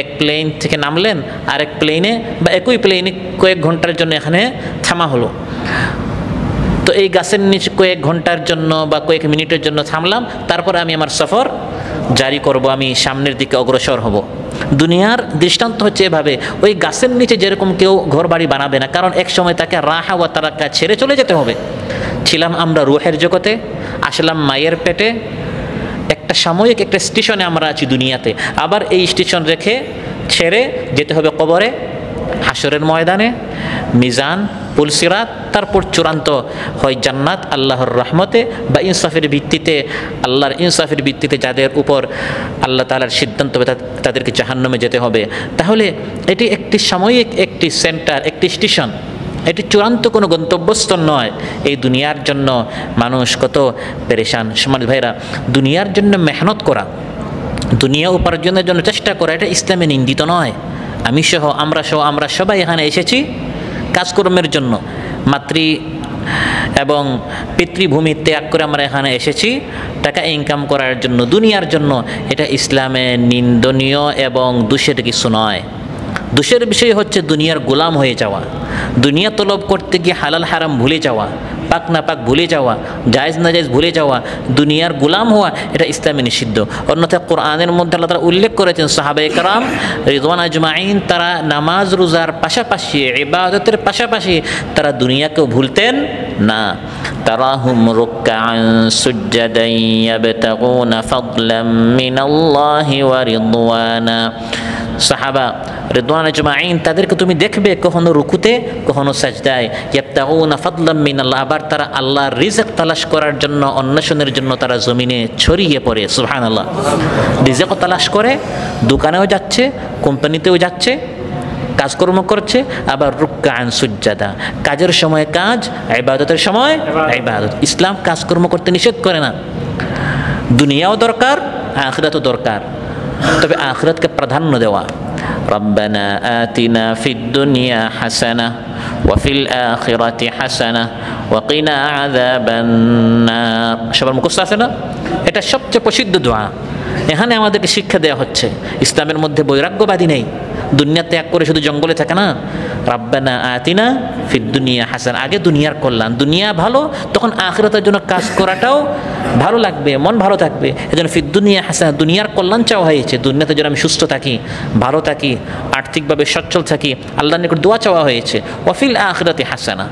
এক প্লেন থেকে নামলেন, আরেক প্লেনে বা একই প্লেনে কয়েক ঘন্টার জন্য এখানে থামা হলো। তো এই গাছের নিচে কয়েক ঘন্টার জন্য বা কয়েক মিনিটের জন্য থামলাম, তারপরে আমি আমার সফর জারি করব, আমি সামনের দিকে অগ্রসর হব। দুনিয়ার দৃষ্টান্ত হচ্ছে এভাবে, ওই গাছের নিচে যেরকম কেউ ঘর বাড়ি বানাবে না, কারণ এক সময় তাকে রাহা ওয়া তারাকা ছেড়ে চলে যেতে হবে। ছিলাম আমরা রুহের জগতে, আসলাম মায়ের পেটে, একটা সাময়িক একটা স্টেশনে আমরা আছি দুনিয়াতে, আবার এই স্টেশন রেখে ছেড়ে যেতে হবে কবরে, হাসরের ময়দানে, মিজান, পুলসিরাত, তারপর চূড়ান্ত হয় জান্নাত আল্লাহর রহমতে বা ইনসাফের ভিত্তিতে, আল্লাহর ইনসাফের ভিত্তিতে যাদের উপর আল্লাহ তাআলার সিদ্ধান্ত হবে তাদেরকে জাহান্নামে যেতে হবে। তাহলে এটি একটি সাময়িক একটি সেন্টার, একটি স্টেশন, এটি চূড়ান্ত কোনো গন্তব্যস্থল নয়। এই দুনিয়ার জন্য মানুষ কত পেরেশান। সমাজ ভাইরা, দুনিয়ার জন্য মেহনত করা, দুনিয়া উপার্জনের জন্য চেষ্টা করা, এটা ইসলামে নিন্দিত নয়। আমি সহ আমরা সবাই এখানে এসেছি কাজকর্মের জন্য, মাতৃ এবং পিতৃভূমি ত্যাগ করে আমরা এখানে এসেছি টাকা ইনকাম করার জন্য, দুনিয়ার জন্য। এটা ইসলামে নিন্দনীয় এবং দোষের কিছু নয়। দোষের বিষয় হচ্ছে দুনিয়ার গোলাম হয়ে যাওয়া, দুনিয়া তলব করতে গিয়ে হালাল হারাম ভুলে যাওয়া, পাক না পাক ভুলে যাওয়া, জায়েজ না জায়েজ ভুলে যাওয়া, দুনিয়ার গোলাম হওয়া, এটা ইসলামে নিষিদ্ধ। অন্যথায় কোরআনের মধ্যে আল্লাহ তাআলা উল্লেখ করেছেন সাহাবায়ে কেরাম রিদওয়ান আজমাইন তারা নামাজ রোজার পাশাপাশি, ইবাদতের পাশাপাশি তারা দুনিয়াকেও ভুলতেন না। তারাহুম রুকআন সুজদান ইয়াবতাগুনা ফাদলাম মিনাল্লাহি ওয়া রিদওয়ানা। সাহাবা রিদওয়ান আজমাইন তাদেরকে তুমি দেখবে কখনো রুকুতে, কখনো সাজদায়, ইয়াবতাগুনা ফাদলাম মিনাল্লাহ, আবার তারা আল্লাহর রিজক তালাশ করার জন্য, অন্বেষণের জন্য তারা জমিনে ছড়িয়ে পড়ে। সুবহানাল্লাহ, রিজক তালাশ করে, দোকানেও যাচ্ছে, কোম্পানিতেও যাচ্ছে, কাজকর্ম করছে, আবার রুকআন সুজদা, কাজের সময় কাজ, ইবাদতের সময় ইবাদত। ইসলাম কাজকর্ম করতে নিষেধ করে না। দুনিয়াও দরকার, আখিরাতও দরকার, তবে আখিরাতকে প্রাধান্য দেওয়া। রব্বানা আতিনা ফিদ দুনিয়া হাসানাহ ওয়া ফিল আখিরাতি হাসানাহ ওয়া কিনা আযাবান নার। সবার মুখস্থ আছে না? এটা সবচেয়ে প্রসিদ্ধ দোয়া। এখানে আমাদেরকে শিক্ষা দেওয়া হচ্ছে ইসলামের মধ্যে বৈরাগ্যবাদী নেই, দুনিয়া ত্যাগ করে শুধু জঙ্গলে থাকে না। রাব্বানা আতিনা ফিদ দুনিয়া হাসান, আগে দুনিয়ার কল্যাণ, দুনিয়া ভালো, তখন আখিরাতের জন্য কাজ করাটাও ভালো লাগবে, মন ভালো থাকবে। এজন্য ফিদ দুনিয়া হাসান, দুনিয়ার কল্যাণ চাওয়া হয়েছে, দুনিয়াতে যেন আমি সুস্থ থাকি, ভালো থাকি, আর্থিকভাবে সচ্ছল থাকি, আল্লাহর নিকট দোয়া চাওয়া হয়েছে। ওয়াফিল আখিরাতি হাসানা,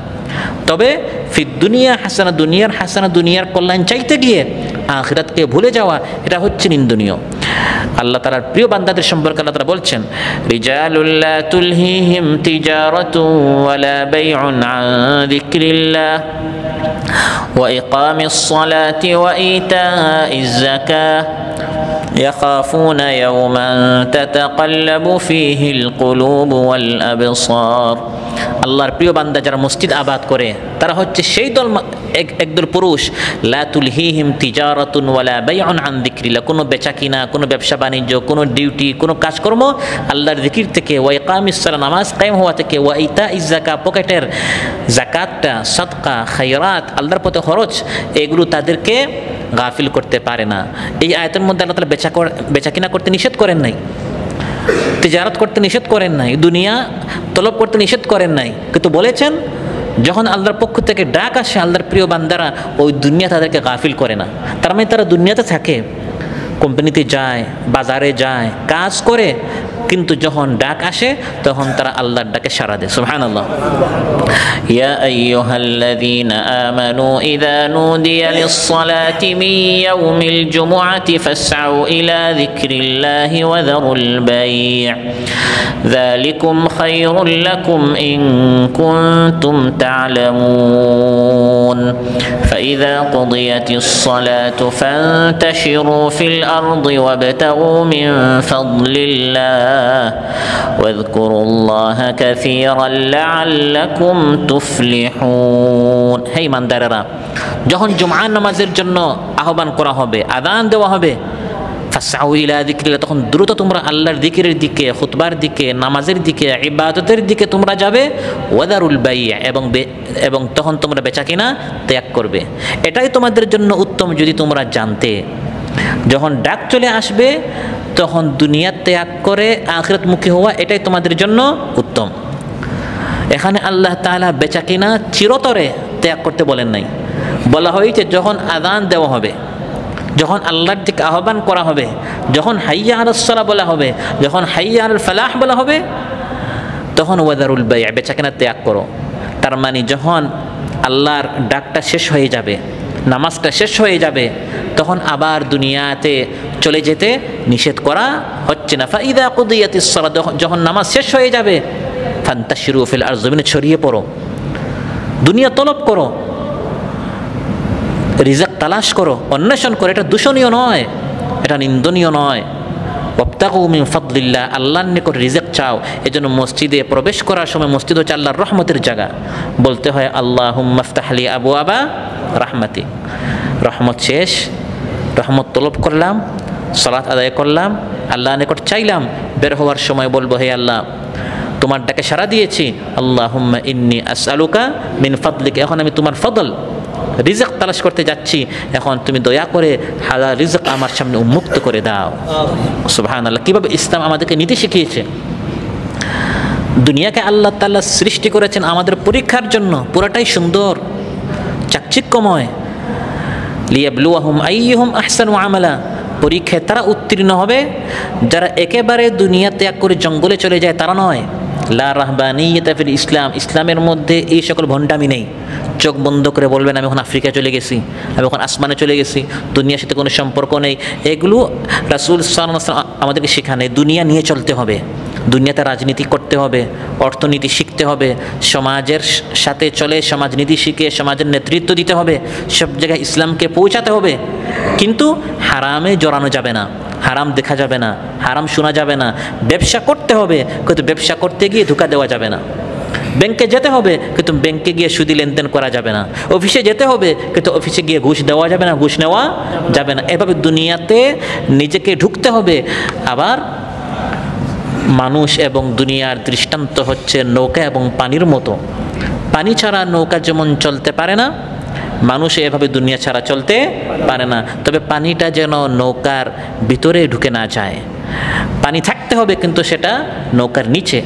তবে ফিদ দুনিয়া হাসানা, দুনিয়ার হাসানা, দুনিয়ার কল্যাণ চাইতে গিয়ে আখিরাতকে ভুলে যাওয়া, এটা হচ্ছে নিন্দনীয়। আল্লাহ তাআলার প্রিয় বান্দাদের সম্পর্কে আল্লাহ তাআলা বলছেন, রিজালুল লা তুলহিহিম তিজারাতু ওয়ালা বাইউন আন যিকরিল্লাহ ওয়া ইকামিস সালাতি ওয়া ইতাইজ যাকাহ يخافون يوما تتقلب فيه القلوب والأبصار। আল্লাহর প্রিয় বান্দা যারা মসজিদ আবাদ করে তারা হচ্ছে সেই দল, একদল পুরুষ, লা তুলহিহিম তিজারাতুন ওয়ালা বাইউন আন যিকরিল্লাহ, কোনো বেচা কিনা, কোনো ব্যবসা বাণিজ্য, কোনো ডিউটি, কোনো কাজকর্ম আল্লাহর জিকির থেকে, ওয়া ইকামিস সালাত, নামাজ কায়েম হওয়া থেকে, ওয়া ইতাইজ যাকাত, পকেটের যাকাতটা, সাদকা, খায়রাত, আল্লাহর পথে খরচ, এগুলো তাদেরকে গাফিল করতে পারে না। এই আয়াতের মধ্যে আল্লাহ তাআলা বেচা কিনা করতে নিষেধ করেন নাই, তিজারত করতে নিষেধ করেন নাই, দুনিয়া তলব করতে নিষেধ করেন নাই, কিন্তু বলেছেন যখন আল্লাহর পক্ষ থেকে ডাক আসে আল্লাহর প্রিয় বান্দারা ওই দুনিয়া তাদেরকে গাফিল করে না। তার মানে তারা দুনিয়াতে থাকে, কোম্পানিতে যায়, বাজারে যায়, কাজ করে, কিন্তু যখন ডাক আসে তখন তারা আল্লাহর ডাকে সাড়া দেয়। সুবহানাল্লাহ। ইয়া আইয়ুহাল্লাযীনা আমানু ইযা নুদিয়া লিস-সালাতি মিন ইয়াউমিল জুমুআতি ফাসআউ ইলা যিকরিল্লাহি ওয়া যারুল বাই', যালিকুম খায়রুল লাকুম ইন কুনতুম তা'লামুন। ফাইযা কুদিয়াতিস-সালাতু ফান্তাশিরু ফিল আরদি ওয়াবতাগু মিন ফাদলিল্লাহ واذكروا الله كثيرا لعلكم تفلحون। হে ইমানদারেরা, যখন জুমআ নামাজের জন্য আহ্বান করা হবে, আযান দেওয়া হবে, ফাসআউ ইলা যিকরিল্লাহ, তখন দ্রুত তোমরা আল্লাহর যিকিরের দিকে, খুতবার দিকে, নামাজের দিকে, ইবাদতের দিকে তোমরা যাবে। ওয়াদারুল বাই', এবং তখন তোমরা বেচাকেনা ত্যাগ করবে। এটাই তোমাদের জন্য উত্তম যদি তোমরা জানতে। যখন ডাক চলে আসবে তখন দুনিয়া ত্যাগ করে আখিরাতমুখী হওয়া, এটাই তোমাদের জন্য উত্তম। এখানে আল্লাহ তাআলা বেচাকেনা চিরতরে ত্যাগ করতে বলেন নাই, বলা হয়েছে যখন আযান দেওয়া হবে, যখন আল্লাহর দিকে আহ্বান করা হবে, যখন হাইয়া আলাস সালাহ বলা হবে, যখন হাইয়া আলাল ফালাহ বলা হবে, তখন ওয়াদারুল বাই', বেচাকেনা ত্যাগ করো। তার মানে যখন আল্লাহর ডাকটা শেষ হয়ে যাবে, নামাজটা শেষ হয়ে যাবে, তখন আবার দুনিয়াতে চলে যেতে নিষেধ করা হচ্ছে না। ফাইদা কুদিয়াতিস সালাহ, যখন নামাজ শেষ হয়ে যাবে, ফান্তাশিরু ফিল আরদ, জমিনে ছড়িয়ে পড়ো, দুনিয়া তলব করো, রিজক তালাশ করো, অন্বেষণ করো। এটা দূষণীয় নয়, এটা নিন্দনীয় নয়। ওয়াবতাগু মিন ফাদলিল্লাহ, আল্লাহর নিকট রিজক চাও। এজন্য মসজিদে প্রবেশ করার সময়, মসজিদ হচ্ছে আল্লাহর রহমতের জায়গা, বলতে হয় আল্লাহুম্মা ইফতাহ লি আবওয়াবা রাহমাতি। রহমত শেষ, রহমত তলব করলাম, সালাত আদায় করলাম, আল্লাহর নিকট চাইলাম, বের হওয়ার সময় বলবো হে আল্লাহ তোমার ডাকে সাড়া দিয়েছি, আল্লাহুম্মা ইন্নী আসআলুকা মিন ফাদলিক, এখন আমি তোমার ফদল রিজক তালাশ করতে যাচ্ছি, এখন তুমি দয়া করে হালাল রিজক আমার সামনে উন্মুক্ত করে দাও। সুবহানাল্লাহ, কিভাবে ইসলাম আমাদেরকে নীতি শিখিয়েছে। দুনিয়াকে আল্লাহ তাআলা সৃষ্টি করেছেন আমাদের পরীক্ষার জন্য, পুরাটাই সুন্দর, চাকচিক্যময়। লিয়াবলুয়াহুম আইয়ুহুম আহসানু আমালা, পরীক্ষায় তারা উত্তীর্ণ হবে যারা একেবারে দুনিয়া ত্যাগ করে জঙ্গলে চলে যায়, তারা নয়। লা রাহবানিয়াতা ফিল ইসলাম, ইসলামের মধ্যে এই সকল ভণ্ডামি নেই। চোখ বন্ধ করে বলবেন আমি এখন আফ্রিকা চলে গেছি, আমি এখন আসমানে চলে গেছি, দুনিয়ার সাথে কোনো সম্পর্ক নেই। এগুলো রাসূল সাল্লাল্লাহু আলাইহি ওয়াসাল্লাম আমাদেরকে শেখানে। দুনিয়া নিয়ে চলতে হবে, দুনিয়াতে রাজনীতি করতে হবে, অর্থনীতি শিখতে হবে, সমাজের সাথে চলে সমাজনীতি শিখে সমাজের নেতৃত্ব দিতে হবে, সব জায়গায় ইসলামকে পৌঁছাতে হবে। কিন্তু হারামে জড়ানো যাবে না, হারাম দেখা যাবে না, হারাম শোনা যাবে না। ব্যবসা করতে হবে, কিন্তু ব্যবসা করতে গিয়ে ধোঁকা দেওয়া যাবে না। ব্যাংকে যেতে হবে, কিন্তু ব্যাংকে গিয়ে সুদি লেনদেন করা যাবে না। অফিসে যেতে হবে, কিন্তু অফিসে গিয়ে ঘুষ দেওয়া যাবে না, ঘুষ নেওয়া যাবে না। এভাবে দুনিয়াতে নিজেকে ঢুকতে হবে। আবার মানুষ এবং দুনিয়ার দৃষ্টান্ত হচ্ছে নৌকা এবং পানির মতো। পানি ছাড়া নৌকা যেমন চলতে পারে না, মানুষ এভাবে দুনিয়া ছাড়া চলতে পারে না। তবে পানিটা যেন নৌকার ভিতরে ঢুকে না যায়। পানি থাকতে হবে, কিন্তু সেটা নৌকার নিচে।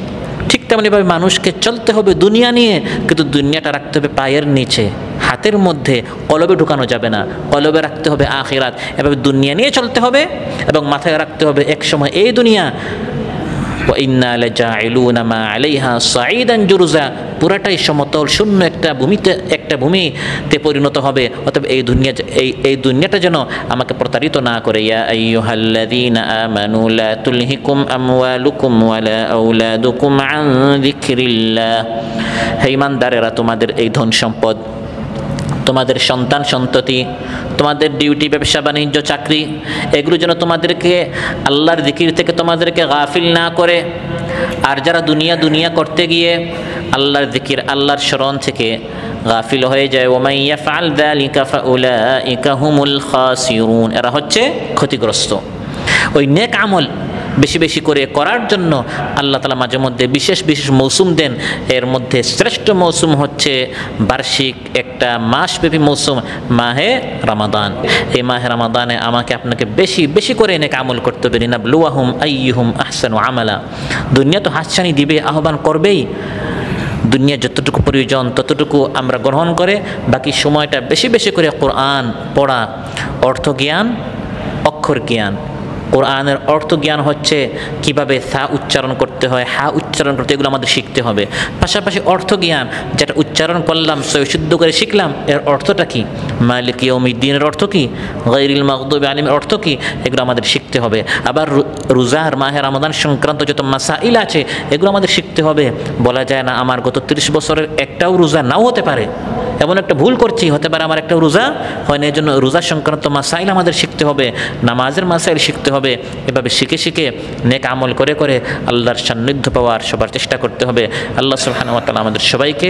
ঠিক তেমনিভাবে মানুষকে চলতে হবে দুনিয়া নিয়ে, কিন্তু দুনিয়াটা রাখতে হবে পায়ের নিচে, হাতের মধ্যে, কলবে ঢুকানো যাবে না। কলবে রাখতে হবে আখিরাত। এভাবে দুনিয়া নিয়ে চলতে হবে এবং মাথায় রাখতে হবে এক সময় এই দুনিয়া ওয়া ইন্না লাজাইলুনা মা আলাইহা সাঈদান জুরুজা, পুরাটাই সমতল শূন্য একটা ভূমিতে পরিণত হবে। অতএব এই দুনিয়াটা যেন আমাকে প্রতারিত না করে। ইয়া আইয়ুহাল্লাযীনা আমানু লা তুলহিকুম আমওয়ালুকুম ওয়ালা আওলাদুকুম আন যিকরিল্লাহ, হে ঈমানদারেরা, তোমাদের এই ধন সম্পদ, তোমাদের সন্তান সন্ততি, তোমাদের ডিউটি, ব্যবসা বাণিজ্য, চাকরি, এগুলো যেন তোমাদেরকে আল্লাহর জিকির থেকে তোমাদেরকে গাফিল না করে। আর যারা দুনিয়া করতে গিয়ে আল্লাহর জিকির, আল্লাহর স্মরণ থেকে গাফিল হয়ে যায়, ওয়ামান ইয়াফআল যালিকা ফাউলাইকা হুমুল খাসিরুন, এরা হচ্ছে ক্ষতিগ্রস্ত। ওই নেক আমল বেশি বেশি করে করার জন্য আল্লাহ তাআলা মাঝে মধ্যে বিশেষ বিশেষ মৌসুম দেন। এর মধ্যে শ্রেষ্ঠ মৌসুম হচ্ছে বার্ষিক একটা মাসব্যাপী মৌসুম, মাহে রমাদান। এই মাহে রমাদানে আমাকে আপনাকে বেশি বেশি করে নেক আমল করতে হবে। লিনাবলুয়াহুম আইয়ুহুম আহসানু আমালা, দুনিয়া তো হাতছানি দিবে, আহ্বান করবেই। দুনিয়া যতটুকু প্রয়োজন ততটুকু আমরা গ্রহণ করে বাকি সময়টা বেশি বেশি করে কোরআন পড়া, অর্থ জ্ঞান, অক্ষর জ্ঞান। কোরআনের অর্থ জ্ঞান হচ্ছে কিভাবে সা উচ্চারণ করতে হয়, হা উচ্চারণ করতে, এগুলো আমাদের শিখতে হবে। পাশাপাশি অর্থ জ্ঞান, যেটা উচ্চারণ করলাম শুদ্ধ করে শিখলাম, এর অর্থটা কি, মালিক ইয়াউমিদ্দিনের অর্থ কি, গায়রিল মাগদুবি আলাইহিমের অর্থ কি, এগুলো আমাদের শিখতে হবে। আবার রোজার মাহে রমাদান সংক্রান্ত যত মাসাইল আছে এগুলো আমাদের শিখতে হবে। বলা যায় না আমার গত 30 বছরের একটাও রোজা নাও হতে পারে, এমন একটা ভুল করছি, হতে পারে আমার একটা রোজা হয় না, এই জন্য রোজা সংক্রান্ত মাসাইল আমাদের শিখতে হবে, নামাজের মাসাইল শিখতে হবে। এভাবে শিখে শিখে নেক আমল করে করে আল্লাহর সান্নিধ্য পাওয়ার সবার চেষ্টা করতে হবে। আল্লাহ সুবহানাহু ওয়া তাআলা আমাদের সবাইকে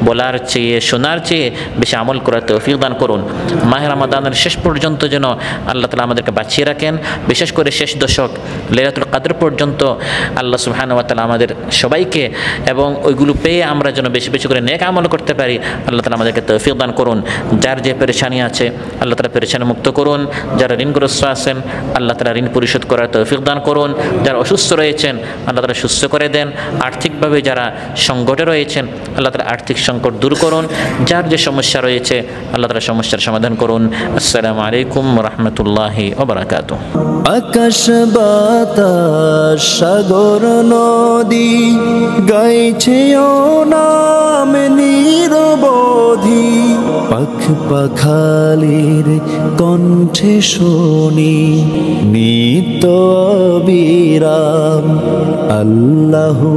বলার চেয়ে শোনার চেয়ে বেশি আমল করার তৌফিক দান করুন। মাহে রমাদানের শেষ পর্যন্ত যেন আল্লাহ তাআলা আমাদেরকে বাঁচিয়ে রাখেন, বিশেষ করে শেষ দশক লাইলাতুল কদর পর্যন্ত আল্লাহ সুবহানাহু ওয়া তাআলা আমাদের সবাইকে, এবং ওইগুলো পেয়ে আমরা যেন বেশি বেশি করে নেক আমল করতে পারি। আল্লাহ তাআলা আমাদেরকে তৌফিক দান করুন। যার যে পেরেশানি আছে আল্লাহ তাআলা পেরেশানি মুক্ত করুন। যারা ঋণগ্রস্ত আছেন আল্লাহ তাআলা ঋণ পরিশোধ করার তৌফিক দান করুন। যারা অসুস্থ রয়েছেন আল্লাহ তাআলা সুস্থ করে দেন। আর্থিকভাবে যারা সংকটে রয়েছেন আল্লাহ তাআলা আর্থিক সংকট দূর করুন। যার যে সমস্যা রয়েছে আল্লাহ তাআলা সমস্যার সমাধান করুন। আসসালামু আলাইকুম ওয়া রাহমাতুল্লাহি ওয়া বারাকাতুহু। আকাশ বাতাস সাগর নদী গাইছে ও নাম নিরবধি, পাখ পাখালির কণ্ঠে শুনি নিত্য বিরাম আল্লাহু।